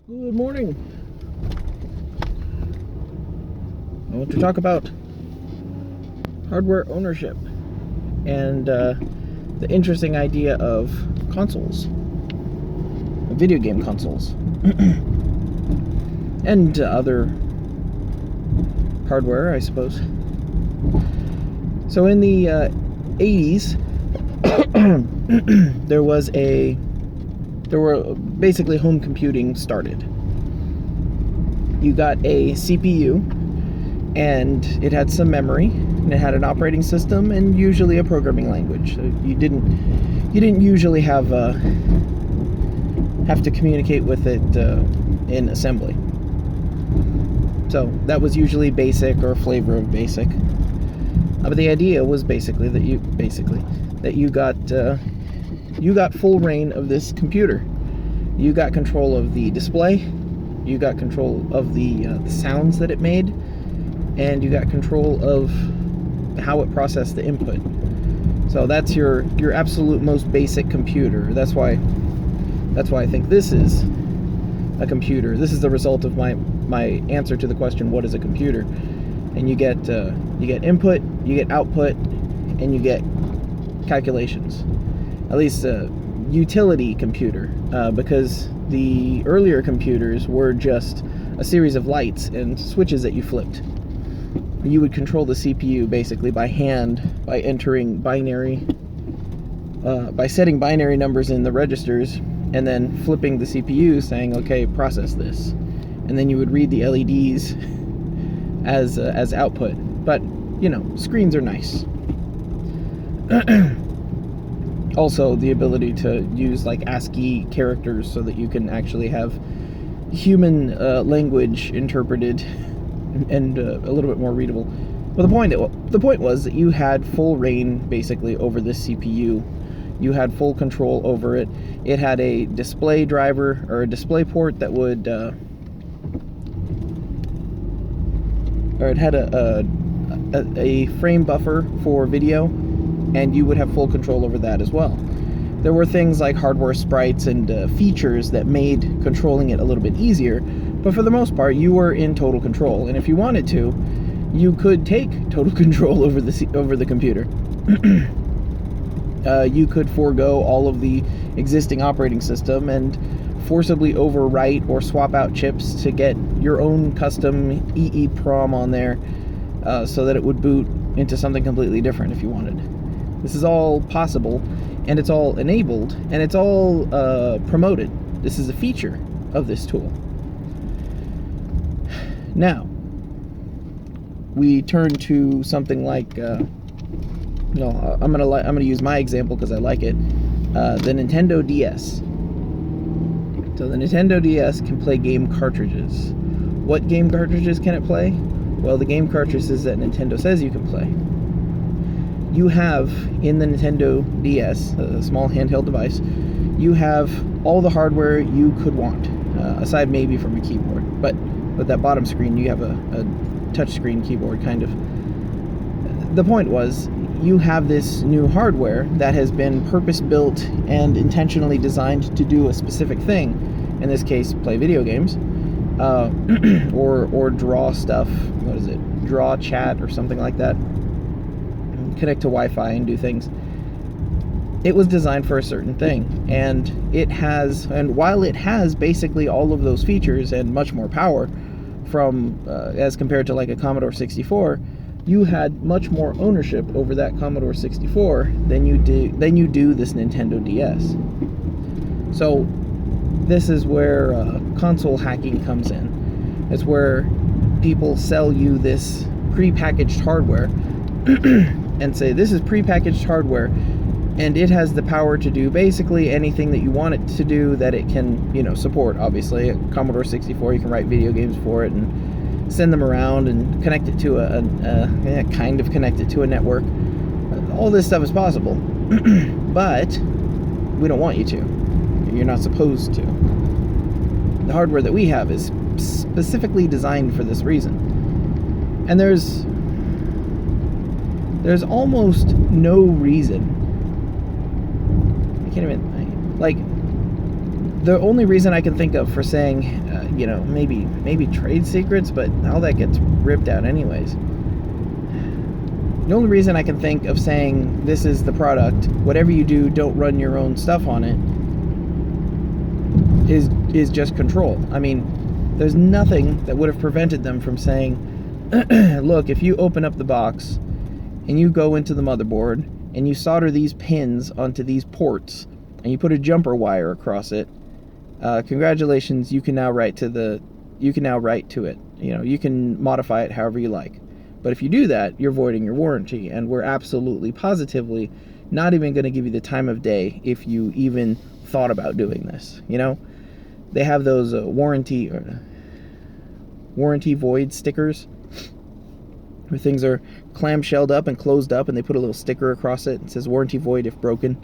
Good morning. I want to talk about hardware ownership and the interesting idea of consoles, video game consoles, and other hardware, I suppose. So in the 80s, there were basically home computing started. You got a CPU, and it had some memory, and it had an operating system, and usually a programming language. So you didn't usually have to communicate with it in assembly. So that was usually BASIC or a flavor of BASIC. But the idea was basically that you got full reign of this computer. You got control of the display, you got control of the sounds that it made, and you got control of how it processed the input. So that's your absolute most basic computer. That's why I think this is a computer. This is the result of my answer to the question, what is a computer? And you get input, you get output, and you get calculations. At least a utility computer, because the earlier computers were just a series of lights and switches that you flipped. You would control the CPU basically by hand, by entering by setting binary numbers in the registers, and then flipping the CPU saying, okay, process this. And then you would read the LEDs as output. But, screens are nice. Also, the ability to use like ASCII characters so that you can actually have human language interpreted and a little bit more readable. Well, the point was that you had full reign basically over this CPU. You had full control over it. It had a display driver or a display port that would, or it had a frame buffer for video, and you would have full control over that as well. There were things like hardware sprites and features that made controlling it a little bit easier, but for the most part, you were in total control. And if you wanted to, you could take total control over the computer. You could forego all of the existing operating system and forcibly overwrite or swap out chips to get your own custom EEPROM on there, so that it would boot into something completely different if you wanted. This is all possible, and it's all enabled, and it's all promoted. This is a feature of this tool. Now, we turn to something like, I'm gonna use my example because I like it. The Nintendo DS. So the Nintendo DS can play game cartridges. What game cartridges can it play? Well, the game cartridges that Nintendo says you can play. You have in the Nintendo DS, a small handheld device, you have all the hardware you could want, aside maybe from a keyboard. But with that bottom screen, you have a touchscreen keyboard, kind of. The point was, you have this new hardware that has been purpose-built and intentionally designed to do a specific thing. In this case, play video games, or draw stuff. What is it? Draw, chat, or something like that. Connect to Wi-Fi and do things. It was designed for a certain thing, and while it has basically all of those features and much more power from as compared to like a Commodore 64, you had much more ownership over that Commodore 64 than you do this Nintendo DS. So this is where console hacking comes in. It's where people sell you this pre-packaged hardware and say, this is pre-packaged hardware, and it has the power to do basically anything that you want it to do that it can, support. Obviously, a Commodore 64, you can write video games for it and send them around and connect it to a network. All this stuff is possible, but we don't want you to. You're not supposed to. The hardware that we have is specifically designed for this reason. And there's almost no reason. I can't even, like, The only reason I can think of for saying, maybe trade secrets, but all that gets ripped out anyways. The only reason I can think of saying this is the product, whatever you do, don't run your own stuff on it, is just control. I mean, there's nothing that would have prevented them from saying, look, if you open up the box and you go into the motherboard and you solder these pins onto these ports and you put a jumper wire across it, congratulations, you can now write to it. You can modify it however you like. But if you do that, you're voiding your warranty, and we're absolutely positively not even going to give you the time of day if you even thought about doing this. They have those warranty void stickers where things are clamshelled up and closed up, and they put a little sticker across it and says warranty void if broken.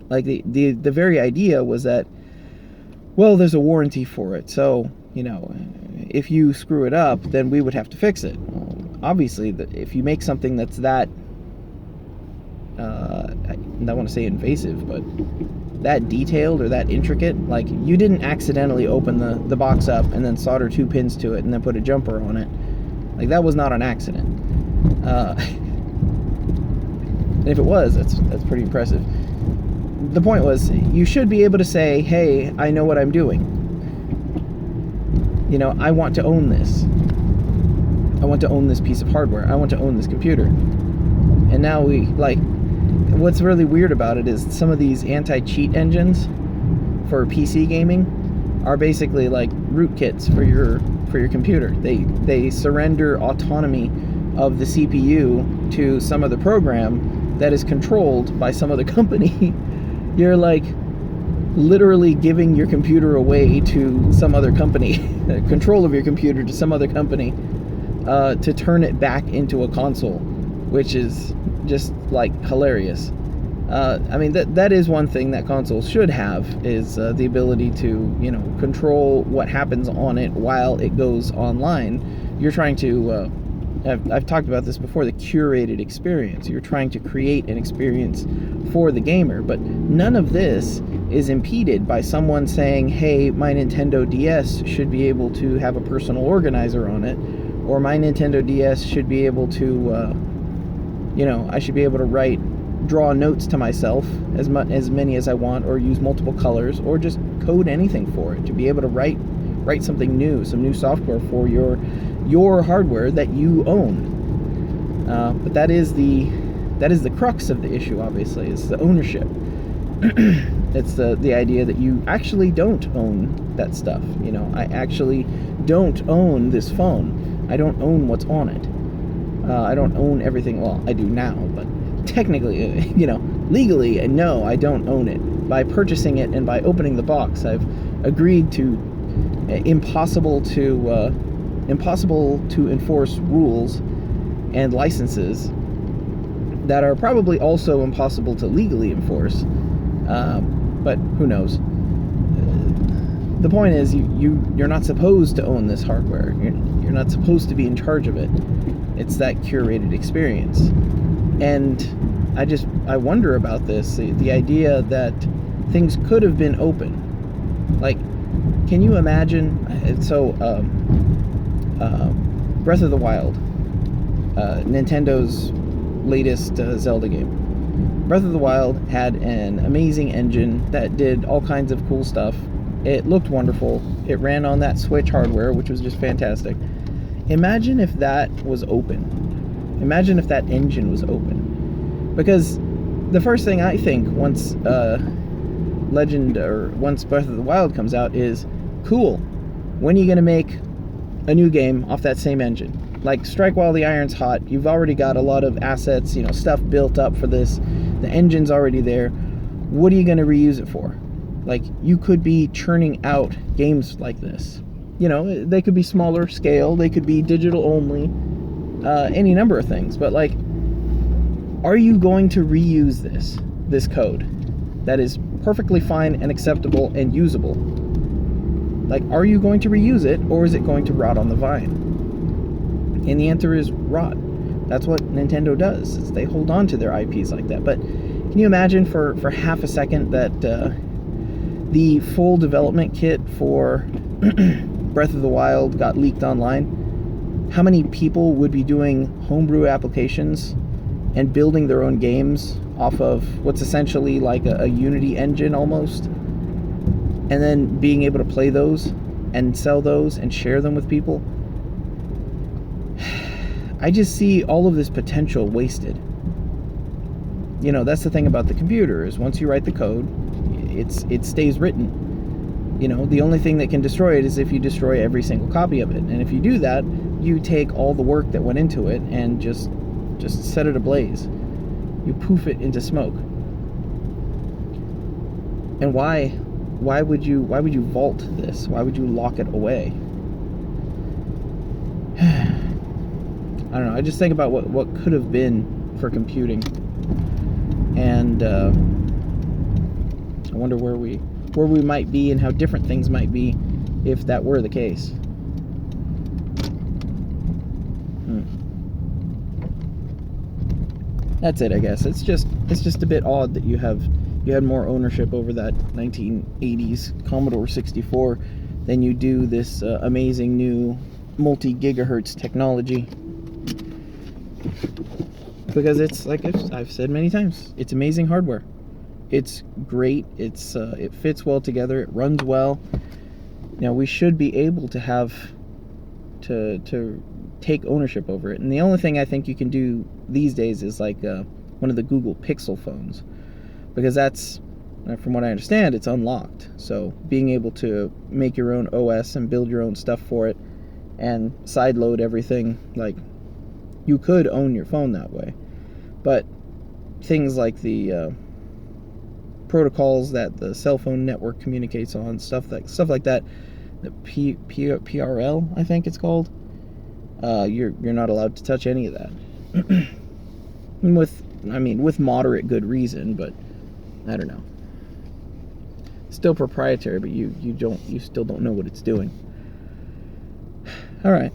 Like the very idea was that, well, there's a warranty for it, so if you screw it up, then we would have to fix it. Well, obviously, if you make something that's that, I don't want to say invasive, but that detailed or that intricate, like you didn't accidentally open the box up and then solder 2 pins to it and then put a jumper on it. Like, that was not an accident. And if it was, that's pretty impressive. The point was, you should be able to say, hey, I know what I'm doing. I want to own this. I want to own this piece of hardware. I want to own this computer. And now what's really weird about it is some of these anti-cheat engines for PC gaming are basically like rootkits for your computer. They surrender autonomy of the CPU to some other program that is controlled by some other company. You're like literally giving your computer away to some other company, control of your computer to some other company, to turn it back into a console, which is just like hilarious. I mean, that is one thing that consoles should have, is the ability to control what happens on it while it goes online. You're trying to I've talked about this before, the curated experience. You're trying to create an experience for the gamer, but none of this is impeded by someone saying, hey, my Nintendo DS should be able to have a personal organizer on it, or my Nintendo DS should be able to, I should be able to draw notes to myself as many as I want, or use multiple colors, or just code anything for it, to be able to write something new, some new software for your hardware that you own. But that is the crux of the issue. Obviously, it's the ownership. It's the idea that you actually don't own that stuff. I actually don't own this phone. I don't own what's on it. I don't own everything. Well, I do now, but technically, legally, no, I don't own it. By purchasing it and by opening the box, I've agreed to impossible to enforce rules and licenses that are probably also impossible to legally enforce. But who knows? The point is, you're not supposed to own this hardware. You're not supposed to be in charge of it. It's that curated experience. And I wonder about this, the idea that things could have been open. Like, can you imagine? So, Breath of the Wild, Nintendo's latest Zelda game. Breath of the Wild had an amazing engine that did all kinds of cool stuff. It looked wonderful. It ran on that Switch hardware, which was just fantastic. Imagine if that was open. Imagine if that engine was open. Because the first thing I think once Breath of the Wild comes out is, cool, when are you going to make a new game off that same engine? Like, strike while the iron's hot. You've already got a lot of assets, stuff built up for this. The engine's already there. What are you going to reuse it for? Like, you could be churning out games like this. They could be smaller scale. They could be digital only. Any number of things. But, like, are you going to reuse this code that is perfectly fine and acceptable and usable? Like, are you going to reuse it, or is it going to rot on the vine? And the answer is rot. That's what Nintendo does, is they hold on to their IPs like that. But can you imagine for half a second that The full development kit for Breath of the Wild got leaked online. How many people would be doing homebrew applications and building their own games off of what's essentially like a Unity engine almost, and then being able to play those and sell those and share them with people? I just see all of this potential wasted. You know, that's the thing about the computer, is once you write the code, it stays written. You know, the only thing that can destroy it is if you destroy every single copy of it. And if you do that, you take all the work that went into it and just set it ablaze. You poof it into smoke. And why would you vault this? Why would you lock it away? I don't know. I just think about what could have been for computing, and I wonder where we might be and how different things might be if that were the case. That's it, I guess. It's just a bit odd that you had more ownership over that 1980s Commodore 64 than you do this amazing new multi-gigahertz technology. Because it's, like I've said many times, it's amazing hardware. It's great. It fits well together. It runs well. Now, we should be able to have to take ownership over it. And the only thing I think you can do these days is like one of the Google Pixel phones, because that's, from what I understand, it's unlocked. So being able to make your own OS and build your own stuff for it and sideload everything, like, you could own your phone that way. But things like the protocols that the cell phone network communicates on, stuff like that, the PRL, I think it's called, you're not allowed to touch any of that. with moderate good reason, but I don't know. Still proprietary, but you still don't know what it's doing. All right.